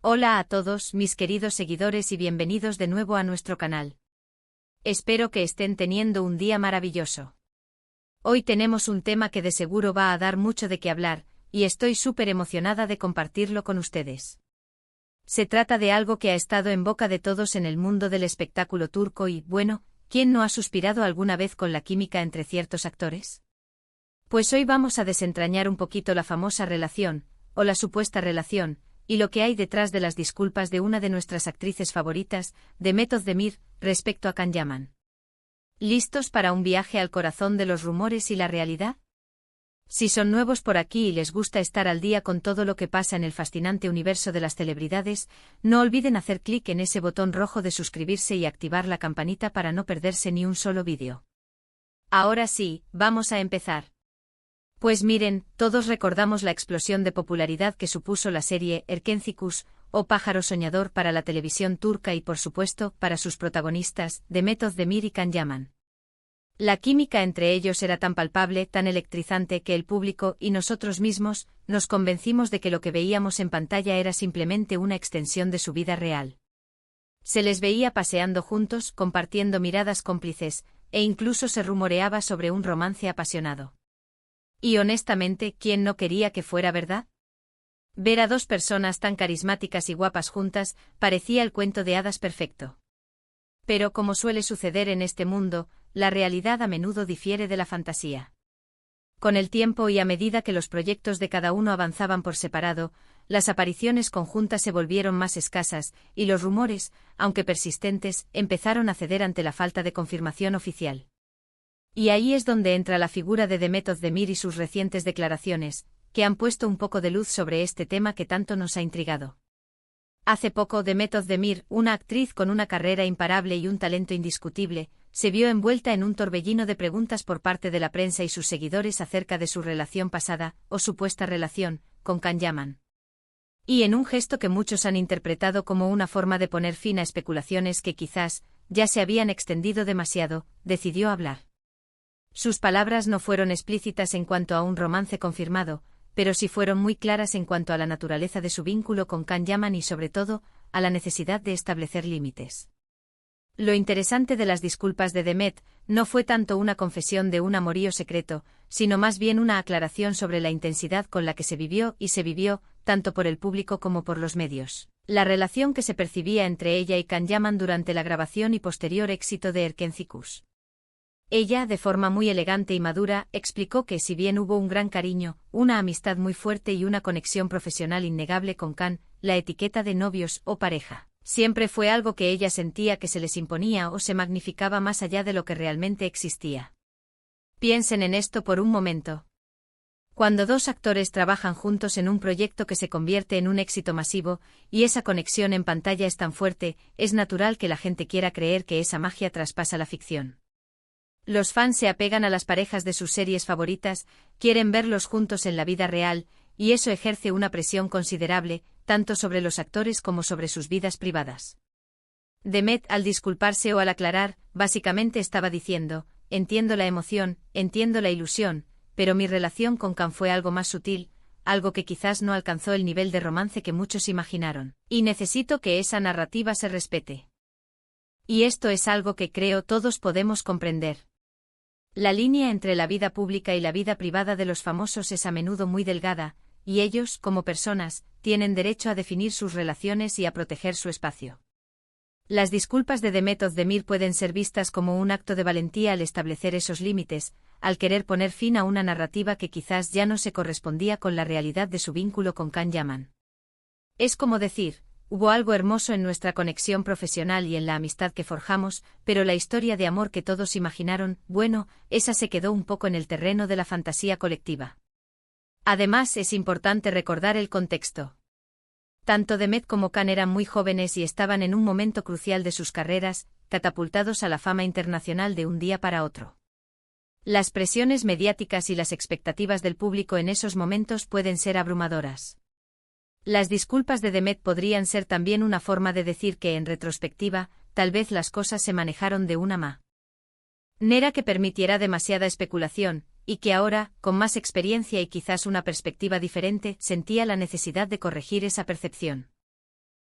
Hola a todos mis queridos seguidores y bienvenidos de nuevo a nuestro canal. Espero que estén teniendo un día maravilloso. Hoy tenemos un tema que de seguro va a dar mucho de qué hablar, y estoy súper emocionada de compartirlo con ustedes. Se trata de algo que ha estado en boca de todos en el mundo del espectáculo turco y, bueno, ¿quién no ha suspirado alguna vez con la química entre ciertos actores? Pues hoy vamos a desentrañar un poquito la famosa relación, o la supuesta relación, y lo que hay detrás de las disculpas de una de nuestras actrices favoritas, Demet Özdemir, respecto a Can Yaman. ¿Listos para un viaje al corazón de los rumores y la realidad? Si son nuevos por aquí y les gusta estar al día con todo lo que pasa en el fascinante universo de las celebridades, no olviden hacer clic en ese botón rojo de suscribirse y activar la campanita para no perderse ni un solo vídeo. Ahora sí, vamos a empezar. Pues miren, todos recordamos la explosión de popularidad que supuso la serie Erkencikus, o Pájaro Soñador para la televisión turca y por supuesto, para sus protagonistas, Demet Özdemir y Can Yaman. La química entre ellos era tan palpable, tan electrizante que el público y nosotros mismos nos convencimos de que lo que veíamos en pantalla era simplemente una extensión de su vida real. Se les veía paseando juntos, compartiendo miradas cómplices, e incluso se rumoreaba sobre un romance apasionado. Y honestamente, ¿quién no quería que fuera verdad? Ver a dos personas tan carismáticas y guapas juntas parecía el cuento de hadas perfecto. Pero como suele suceder en este mundo, la realidad a menudo difiere de la fantasía. Con el tiempo y a medida que los proyectos de cada uno avanzaban por separado, las apariciones conjuntas se volvieron más escasas, y los rumores, aunque persistentes, empezaron a ceder ante la falta de confirmación oficial. Y ahí es donde entra la figura de Demet Özdemir y sus recientes declaraciones, que han puesto un poco de luz sobre este tema que tanto nos ha intrigado. Hace poco Demet Özdemir, una actriz con una carrera imparable y un talento indiscutible, se vio envuelta en un torbellino de preguntas por parte de la prensa y sus seguidores acerca de su relación pasada, o supuesta relación, con Can Yaman. Y en un gesto que muchos han interpretado como una forma de poner fin a especulaciones que quizás ya se habían extendido demasiado, decidió hablar. Sus palabras no fueron explícitas en cuanto a un romance confirmado, pero sí fueron muy claras en cuanto a la naturaleza de su vínculo con Can Yaman y sobre todo, a la necesidad de establecer límites. Lo interesante de las disculpas de Demet no fue tanto una confesión de un amorío secreto, sino más bien una aclaración sobre la intensidad con la que se vivió, tanto por el público como por los medios, la relación que se percibía entre ella y Can Yaman durante la grabación y posterior éxito de Erkencikus. Ella, de forma muy elegante y madura, explicó que si bien hubo un gran cariño, una amistad muy fuerte y una conexión profesional innegable con Can, la etiqueta de novios o pareja siempre fue algo que ella sentía que se les imponía o se magnificaba más allá de lo que realmente existía. Piensen en esto por un momento. Cuando dos actores trabajan juntos en un proyecto que se convierte en un éxito masivo, y esa conexión en pantalla es tan fuerte, es natural que la gente quiera creer que esa magia traspasa la ficción. Los fans se apegan a las parejas de sus series favoritas, quieren verlos juntos en la vida real, y eso ejerce una presión considerable, tanto sobre los actores como sobre sus vidas privadas. Demet, al disculparse o al aclarar, básicamente estaba diciendo, entiendo la emoción, entiendo la ilusión, pero mi relación con Can fue algo más sutil, algo que quizás no alcanzó el nivel de romance que muchos imaginaron, y necesito que esa narrativa se respete. Y esto es algo que creo todos podemos comprender. La línea entre la vida pública y la vida privada de los famosos es a menudo muy delgada, y ellos, como personas, tienen derecho a definir sus relaciones y a proteger su espacio. Las disculpas de Demet Özdemir pueden ser vistas como un acto de valentía al establecer esos límites, al querer poner fin a una narrativa que quizás ya no se correspondía con la realidad de su vínculo con Can Yaman. Es como decir, hubo algo hermoso en nuestra conexión profesional y en la amistad que forjamos, pero la historia de amor que todos imaginaron, bueno, esa se quedó un poco en el terreno de la fantasía colectiva. Además, es importante recordar el contexto. Tanto Demet como Can eran muy jóvenes y estaban en un momento crucial de sus carreras, catapultados a la fama internacional de un día para otro. Las presiones mediáticas y las expectativas del público en esos momentos pueden ser abrumadoras. Las disculpas de Demet podrían ser también una forma de decir que, en retrospectiva, tal vez las cosas se manejaron de una manera que permitiera demasiada especulación, y que ahora, con más experiencia y quizás una perspectiva diferente, sentía la necesidad de corregir esa percepción.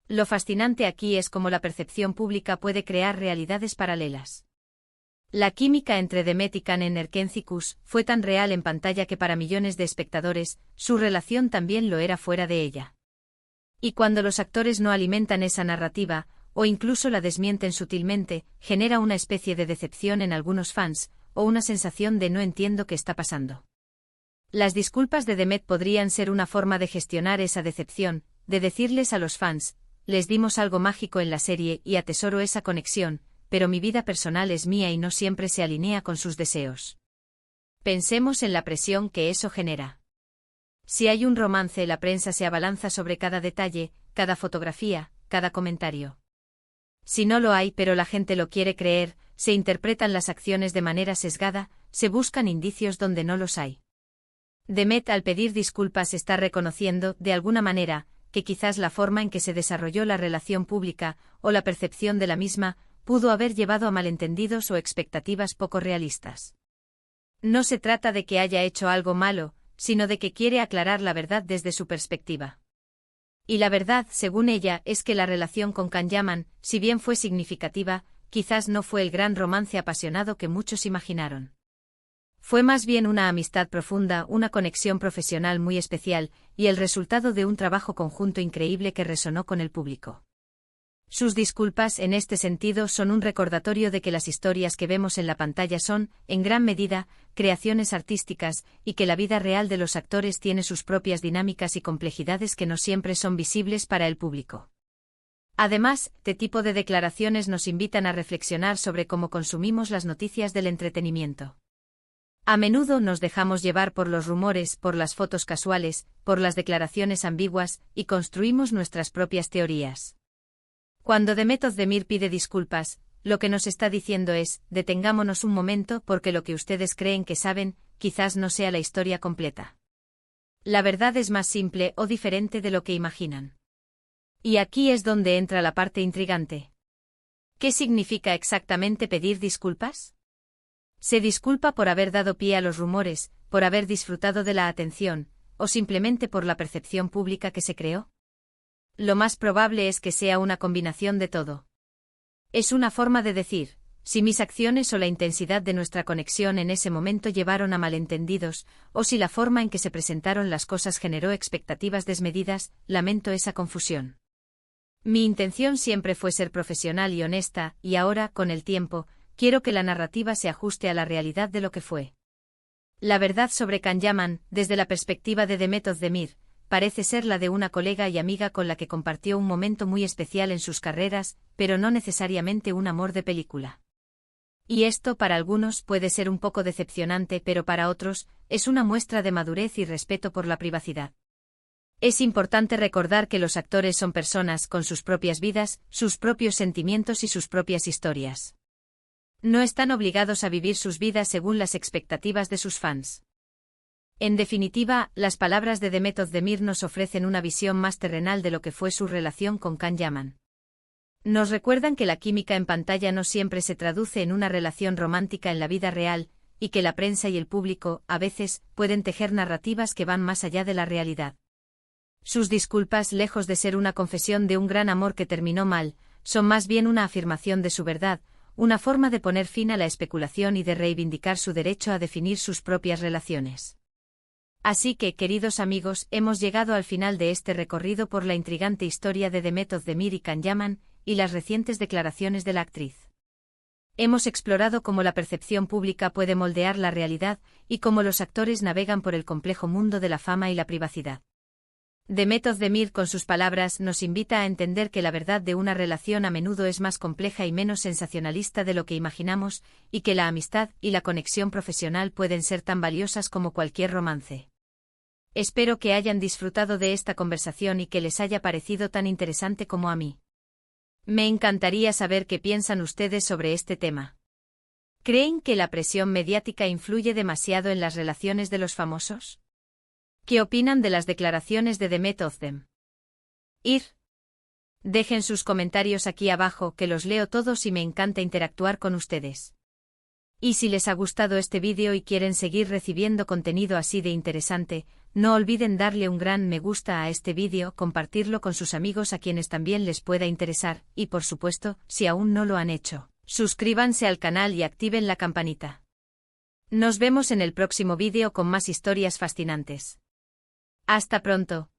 Lo fascinante aquí es cómo la percepción pública puede crear realidades paralelas. La química entre Demet y Kanen Erkenzikus fue tan real en pantalla que para millones de espectadores, su relación también lo era fuera de ella. Y cuando los actores no alimentan esa narrativa, o incluso la desmienten sutilmente, genera una especie de decepción en algunos fans, o una sensación de no entiendo qué está pasando. Las disculpas de Demet podrían ser una forma de gestionar esa decepción, de decirles a los fans, les dimos algo mágico en la serie y atesoro esa conexión, pero mi vida personal es mía y no siempre se alinea con sus deseos. Pensemos en la presión que eso genera. Si hay un romance, la prensa se abalanza sobre cada detalle, cada fotografía, cada comentario. Si no lo hay pero la gente lo quiere creer, se interpretan las acciones de manera sesgada, se buscan indicios donde no los hay. Demet al pedir disculpas está reconociendo, de alguna manera, que quizás la forma en que se desarrolló la relación pública, o la percepción de la misma, pudo haber llevado a malentendidos o expectativas poco realistas. No se trata de que haya hecho algo malo, sino de que quiere aclarar la verdad desde su perspectiva. Y la verdad, según ella, es que la relación con Can Yaman, si bien fue significativa, quizás no fue el gran romance apasionado que muchos imaginaron. Fue más bien una amistad profunda, una conexión profesional muy especial, y el resultado de un trabajo conjunto increíble que resonó con el público. Sus disculpas en este sentido son un recordatorio de que las historias que vemos en la pantalla son, en gran medida, creaciones artísticas, y que la vida real de los actores tiene sus propias dinámicas y complejidades que no siempre son visibles para el público. Además, este tipo de declaraciones nos invitan a reflexionar sobre cómo consumimos las noticias del entretenimiento. A menudo nos dejamos llevar por los rumores, por las fotos casuales, por las declaraciones ambiguas, y construimos nuestras propias teorías. Cuando Demet Özdemir pide disculpas, lo que nos está diciendo es, detengámonos un momento porque lo que ustedes creen que saben, quizás no sea la historia completa. La verdad es más simple o diferente de lo que imaginan. Y aquí es donde entra la parte intrigante. ¿Qué significa exactamente pedir disculpas? ¿Se disculpa por haber dado pie a los rumores, por haber disfrutado de la atención, o simplemente por la percepción pública que se creó? Lo más probable es que sea una combinación de todo. Es una forma de decir, si mis acciones o la intensidad de nuestra conexión en ese momento llevaron a malentendidos, o si la forma en que se presentaron las cosas generó expectativas desmedidas, lamento esa confusión. Mi intención siempre fue ser profesional y honesta, y ahora, con el tiempo, quiero que la narrativa se ajuste a la realidad de lo que fue. La verdad sobre Can Yaman, desde la perspectiva de Demet Özdemir, parece ser la de una colega y amiga con la que compartió un momento muy especial en sus carreras, pero no necesariamente un amor de película. Y esto para algunos puede ser un poco decepcionante, pero para otros, es una muestra de madurez y respeto por la privacidad. Es importante recordar que los actores son personas con sus propias vidas, sus propios sentimientos y sus propias historias. No están obligados a vivir sus vidas según las expectativas de sus fans. En definitiva, las palabras de Demet Özdemir nos ofrecen una visión más terrenal de lo que fue su relación con Can Yaman. Nos recuerdan que la química en pantalla no siempre se traduce en una relación romántica en la vida real, y que la prensa y el público, a veces, pueden tejer narrativas que van más allá de la realidad. Sus disculpas, lejos de ser una confesión de un gran amor que terminó mal, son más bien una afirmación de su verdad, una forma de poner fin a la especulación y de reivindicar su derecho a definir sus propias relaciones. Así que, queridos amigos, hemos llegado al final de este recorrido por la intrigante historia de Demet Özdemir y Can Yaman, y las recientes declaraciones de la actriz. Hemos explorado cómo la percepción pública puede moldear la realidad, y cómo los actores navegan por el complejo mundo de la fama y la privacidad. Demet Özdemir con sus palabras nos invita a entender que la verdad de una relación a menudo es más compleja y menos sensacionalista de lo que imaginamos, y que la amistad y la conexión profesional pueden ser tan valiosas como cualquier romance. Espero que hayan disfrutado de esta conversación y que les haya parecido tan interesante como a mí. Me encantaría saber qué piensan ustedes sobre este tema. ¿Creen que la presión mediática influye demasiado en las relaciones de los famosos? ¿Qué opinan de las declaraciones de Demet Özdemir? Dejen sus comentarios aquí abajo que los leo todos y me encanta interactuar con ustedes. Y si les ha gustado este vídeo y quieren seguir recibiendo contenido así de interesante, no olviden darle un gran me gusta a este vídeo, compartirlo con sus amigos a quienes también les pueda interesar, y por supuesto, si aún no lo han hecho, suscríbanse al canal y activen la campanita. Nos vemos en el próximo vídeo con más historias fascinantes. Hasta pronto.